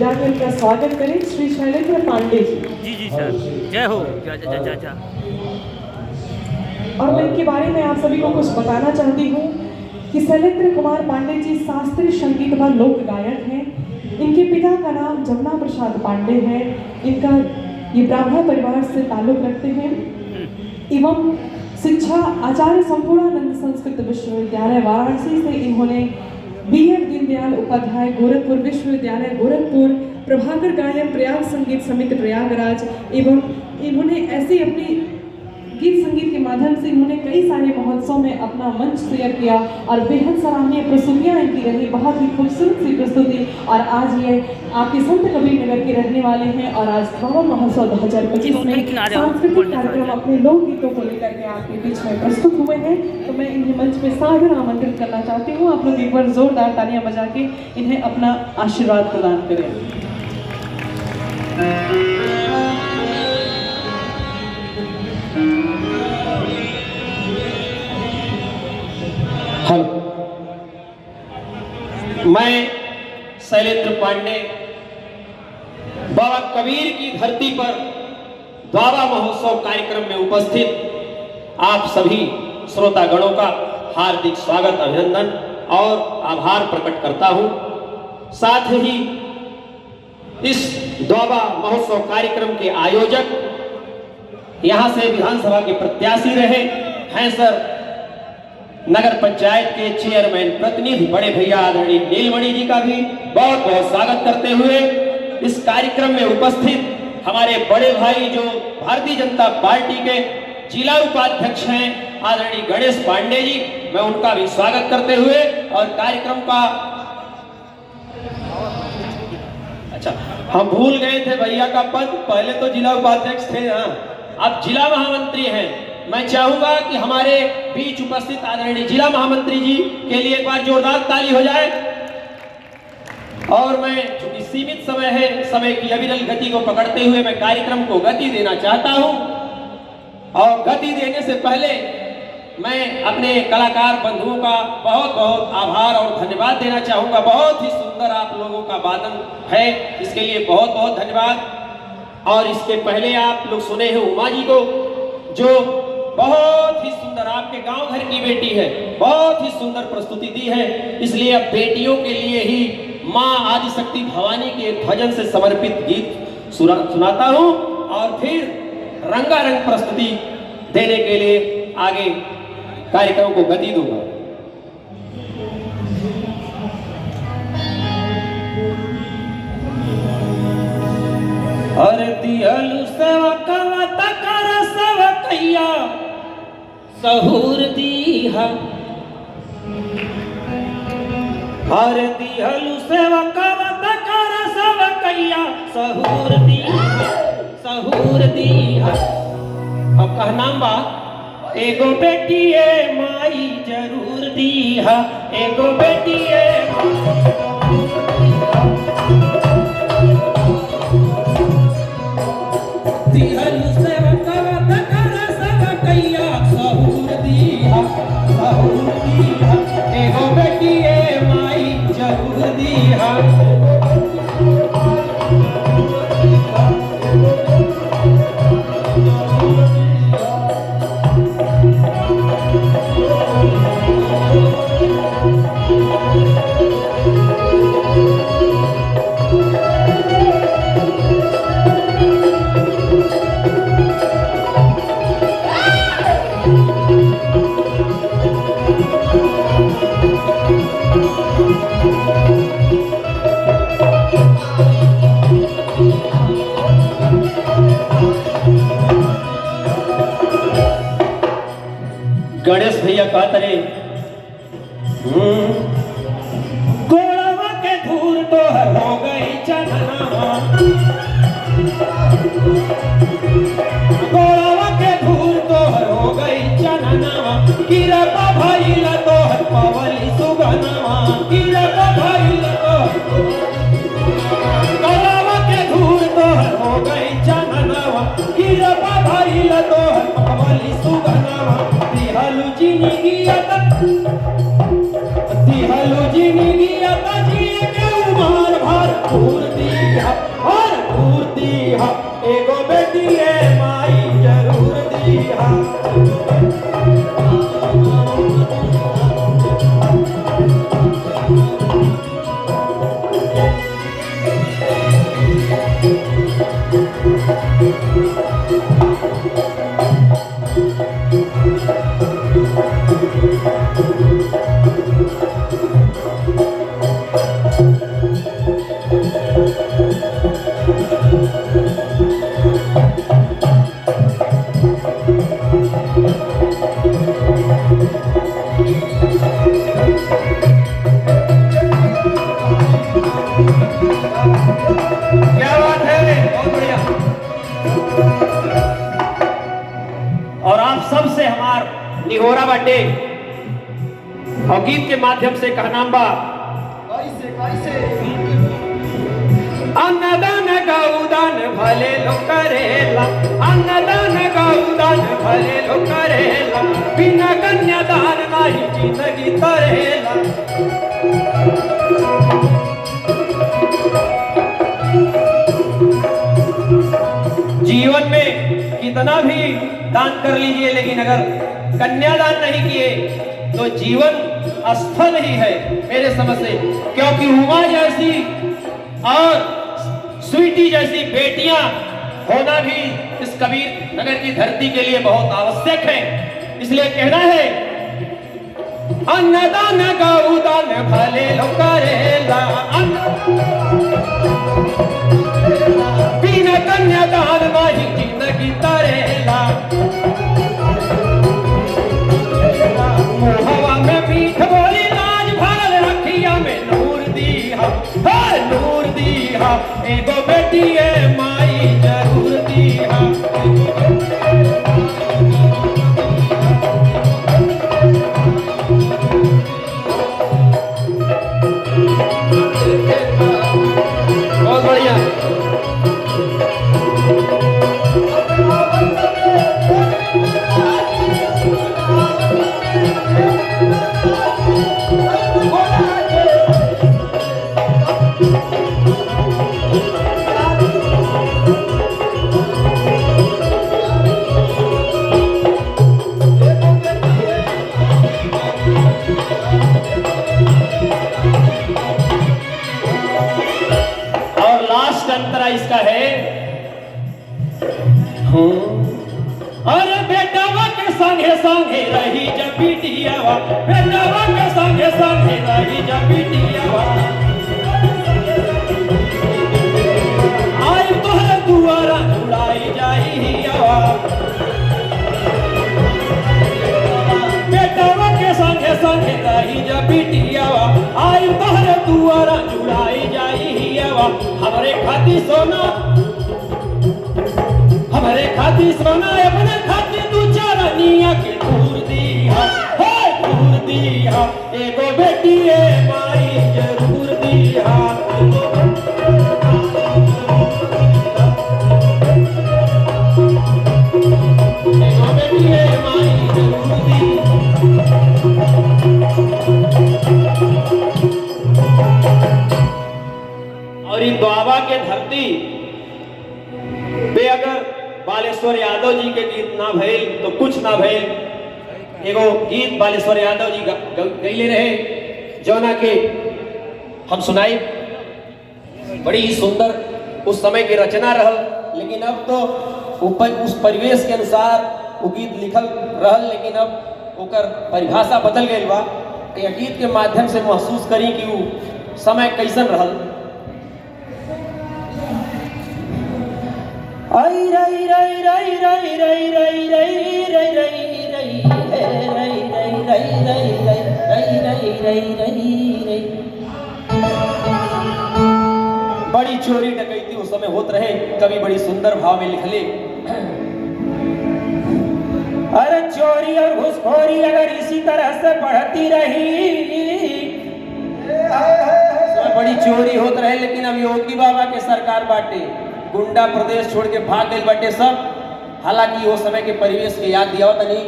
जाकर का स्वागत करें श्री शैलेंद्र पांडे जी। जी सर, जय हो। जय जय जय जय। और मैं इनके बारे में आप सभी को कुछ बताना चाहती हूँ कि शैलेंद्र कुमार पांडे जी शास्त्रीय संगीत व लोक गायक हैं। इनके पिता का नाम जमुना प्रसाद पांडे है। इनका ये ब्राह्मण परिवार से ताल्लुक रखते हैं एवं शिक्षा आचार्य संपूर्णानंद संस्कृत विश्वविद्यालय वाराणसी से इन्होंने B.Ed दीनदयाल उपाध्याय गोरखपुर विश्वविद्यालय गोरखपुर प्रभाकर गायन प्रयाग संगीत समिति प्रयागराज एवं इन्होंने ऐसे अपनी गीत संगीत के माध्यम से इन्होंने कई सारे महोत्सव में अपना मंच शेयर किया और बेहद सराहनीय प्रस्तुतियां इनकी रही, बहुत ही खूबसूरत सी प्रस्तुति। और आज ये आपके संत कबीर नगर के रहने वाले हैं और आज श्रावण महोत्सव 2025 में सांस्कृतिक कार्यक्रम अपने लोकगीतों को लेकर के आपके बीच में प्रस्तुत हुए हैं। तो मैं इन्हें मंच में सादर आमंत्रित करना चाहती हूँ। आप लोग एक बार जोरदार तालियां बजा के इन्हें अपना आशीर्वाद प्रदान करें। मैं शैलेंद्र पांडे बाबा कबीर की धरती पर द्वारा महोत्सव कार्यक्रम में उपस्थित आप सभी श्रोतागणों का हार्दिक स्वागत, अभिनंदन और आभार प्रकट करता हूं। साथ ही इस द्वारा महोत्सव कार्यक्रम के आयोजक यहां से विधानसभा के प्रत्याशी रहे हैं सर नगर पंचायत के चेयरमैन प्रतिनिधि बड़े भैया आदरणीय नीलमणि जी का भी बहुत बहुत स्वागत करते हुए इस कार्यक्रम में उपस्थित हमारे बड़े भाई जो भारतीय जनता पार्टी के जिला उपाध्यक्ष हैं आदरणीय गणेश पांडे जी, मैं उनका भी स्वागत करते हुए और कार्यक्रम का अच्छा हम भूल गए थे भैया का पद, पहले तो जिला उपाध्यक्ष थे, अब जिला महामंत्री हैं। मैं चाहूंगा कि हमारे बीच उपस्थित आदरणीय जिला महामंत्री जी के लिए एक बार जोरदार ताली हो जाए। और मैं चूंकि सीमित समय है, समय की अविरल गति को पकड़ते हुए मैं कार्यक्रम को गति देना चाहता हूं। और गति देने से पहले मैं अपने कलाकार बंधुओं का बहुत बहुत आभार और धन्यवाद देना चाहूंगा। बहुत ही सुंदर आप लोगों का वादन है, इसके लिए बहुत बहुत धन्यवाद। और इसके पहले आप लोग सुने हैं उमा जी को, जो बहुत ही सुंदर आपके गांव घर की बेटी है, बहुत ही सुंदर प्रस्तुति दी है। इसलिए अब बेटियों के लिए ही माँ आदिशक्ति भवानी के एक भजन से समर्पित गीत सुनाता हूँ और फिर रंगारंग प्रस्तुति देने के लिए आगे कार्यक्रम को गति दूंगा। दियलु सेवकवा तकर सेवकैया सहूर दीहा, हर दियलु सेवकवा तकर सेवकैया सहूर दीहा, सहूर दीहा। अब कहना बा एगो बेटी माई जरूर दीहा, एगो बेटी गणेश भैया का तरे गोड़वा के धूल तो हो गई चननावा, गोड़वा के धूल तो हो गई चननावा, किरपा भइला तो पवली सुगनावा, किरपा भइला तो गोड़वा के धूल तो हो गई चननावा, किरपा भइला तो पवली सुगनावा। दिहलु जिंदगी आता जी के उमार भरपूर दी दीहा और दूर दीहा एगो बेटी है माई जरूर दीहा। क्या बात है, बहुत बढ़िया। और आप सब से हमार निहोरा बाटे और गीत के माध्यम से कहनाम बा अन्नदान गौदान भले लो करेला, अन्नदान गौदान भले लो करेला, बिना कन्यादान नहीं जिंदगी तरेला। जीवन में कितना भी दान कर लीजिए, लेकिन अगर कन्यादान नहीं किए तो जीवन असफल ही है मेरे समझ से। क्योंकि उमा जैसी और स्वीटी जैसी बेटियां होना भी इस कबीर नगर की धरती के लिए बहुत आवश्यक है। इसलिए कहना है अन्नदान गौदान भले लो करेला, बिना कन्यादान नहीं जिंदगी तरेला। मुहवा में मीठ बोली लाज भरल रखिया में नूर दीहा, नूर दीहा एगो बेटी है माई जरूर दीहा। बहुत बढ़िया। इसका है अरे बेटावा के संगे संगे रही जब बिटियावा, बेटावा के संगे संगे रही जब बिटियावा, आई तोहरे दुआरा उड़ाई जाई हवा। बेटावा के संगे संगे रही जब बिटियावा, आई तोहरे दुआरा उड़ाई जाई हवा। हमारे खातिर सोना, हमारे खातिर सोना, अपने खातिर तू चरनिया के दूर दीहा, दूर दीहा एगो बेटी है माई जरूर दीहा। एगो बेटी है माई जरूर दीहा। और इन द्वाबा के धरती पे अगर बालेश्वर यादव जी के गीत ना भइल तो कुछ ना भइल। एगो गीत बालेश्वर यादव जी गईले रहे जौना के हम सुनाई, बड़ी ही सुंदर उस समय की रचना रहल। लेकिन अब तो उस परिवेश के अनुसार वो गीत लिखल रहल, लेकिन अब ओकर परिभाषा बदल गई बा। यह गीत के माध्यम से महसूस करी कि वो समय कैसन रहल। आई रई रई रई रई रई रई रई रई रई रई रई रई रई रई रई रई। बड़ी चोरी डकैती उस समय होत रहे, कभी बड़ी सुंदर भाव में लिखले। अरे चोरी और घुसखोरी अगर इसी तरह से बढ़ती रही, बड़ी चोरी होत रहे, लेकिन अब योगी बाबा के सरकार बाटे, गुंडा प्रदेश छोड़ के भाग गए बाटे सब। हालांकि वो समय के परिवेश के याद दिया होता नहीं।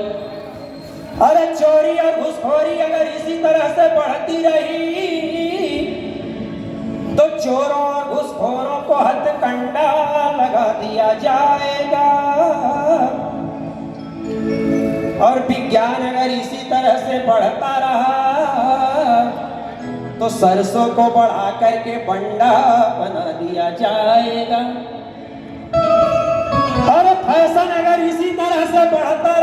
अरे चोरी और घुसखोरी अगर इसी तरह से बढ़ती रही तो चोरों और घुसखोरों को हथकंडा लगा दिया जाएगा। और विज्ञान अगर इसी तरह से बढ़ता रहा तो सरसों को बढ़ा करके बंडा बना दिया जाएगा। और फैशन अगर इसी तरह से बढ़ता